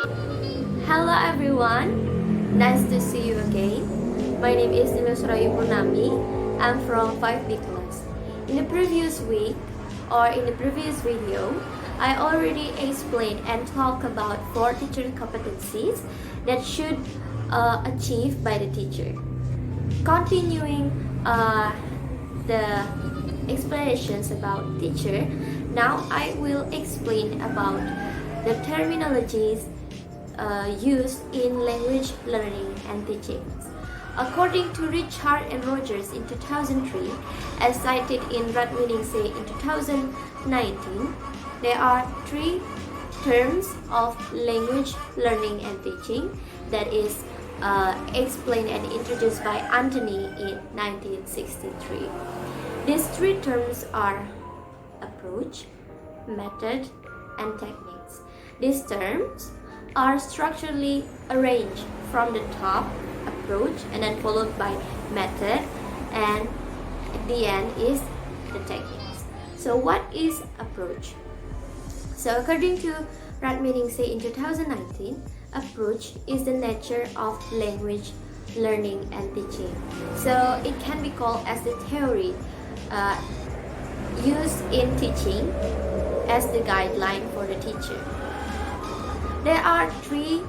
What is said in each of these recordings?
Hello everyone, nice to see you again. My name is Purnami. I'm from 5B class. In the previous week or in the previous video, I already explained and talked about 4 teacher competencies that should achieve by the teacher. Continuing the explanations about teacher, now I will explain about the terminologies used in language learning and teaching. According to Richard and Rogers in 2003, as cited in Rat Meaning Say in 2019, there are 3 terms of language learning and teaching that is explained and introduced by Anthony in 1963. These 3 terms are approach, method, and techniques. These terms are structurally arranged from the top, approach, and then followed by method, and at the end is the techniques. So what is approach? So according to Rat Meaning Say in 2019, approach is the nature of language learning and teaching. So it can be called as the theory used in teaching as the guideline for the teacher. There are 3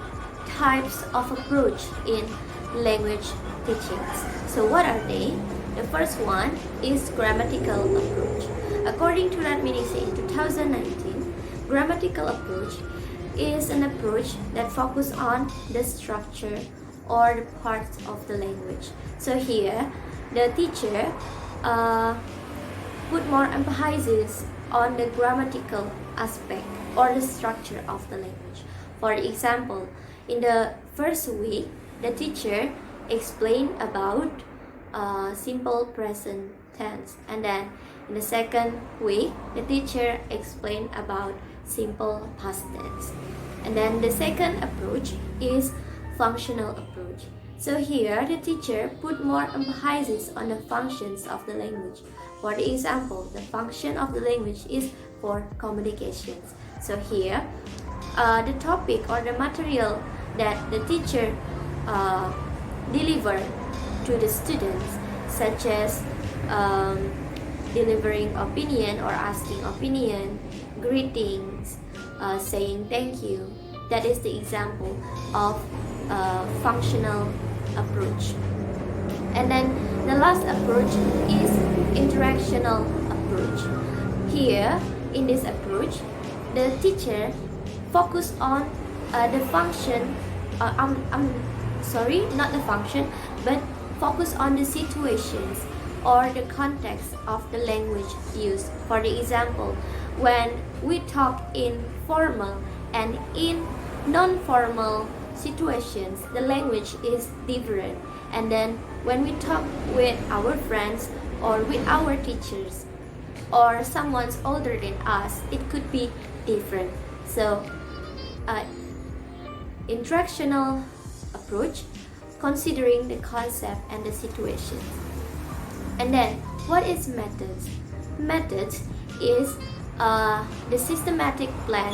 types of approach in language teachings. So what are they? The first one is grammatical approach. According to Rat Meaning Say in 2019, grammatical approach is an approach that focuses on the structure or the parts of the language. So here, the teacher put more emphasis on the grammatical aspect or the structure of the language. For example, in the first week, the teacher explained about simple present tense, and then in the second week, the teacher explained about simple past tense. And then the second approach is functional approach. So here, the teacher put more emphasis on the functions of the language. For example, the function of the language is for communications. So here, the topic or the material that the teacher delivered to the students, such as delivering opinion or asking opinion, greetings, saying thank you. That is the example of functional approach. And then the last approach is interactional approach. Here, in this approach, the teacher focus on the function, not the function, but focus on the situations or the context of the language used. For the example, when we talk in formal and in non-formal situations, the language is different. And then when we talk with our friends or with our teachers or someone's older than us, it could be different. So interactional approach, considering the concept and the situations. And then what is methods? Methods is the systematic plan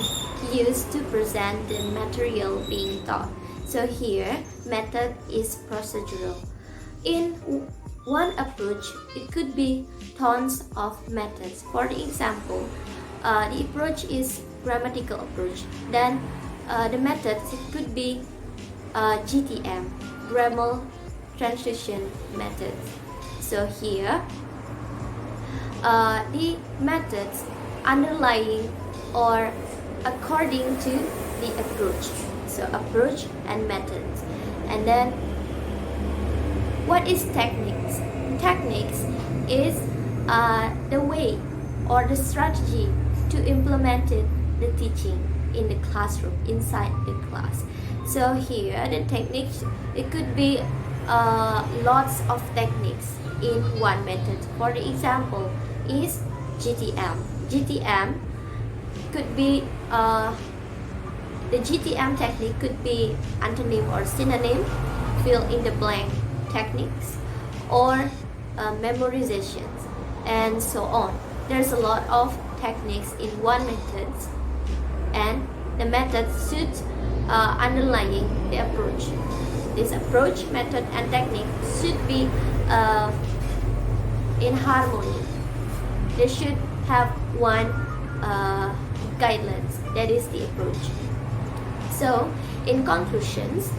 used to present the material being taught. So here, method is procedural. In one approach, it could be tons of methods. For example, the approach is grammatical approach. Then the methods, it could be GTM, grammar transition methods. So here, the methods underlying or according to the approach. So approach and methods. And then what is techniques? Techniques is the way or the strategy to implement the teaching in the classroom, inside the class. So here the techniques, it could be lots of techniques in one method. For the example is GTM. GTM could be the GTM technique could be antonym or synonym, fill in the blank techniques, or memorizations, and so on. There's a lot of techniques in one method, and the method should underlying the approach. This approach, method, and technique should be in harmony. They should have one guidelines, that is the approach. So, in conclusions,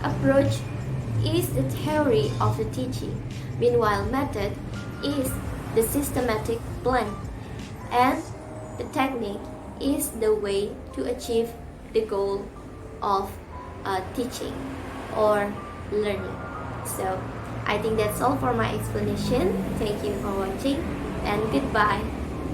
approach is the theory of the teaching, meanwhile method is the systematic plan, and the technique is the way to achieve the goal of teaching or learning. So I think that's all for my explanation. Thank you for watching and goodbye.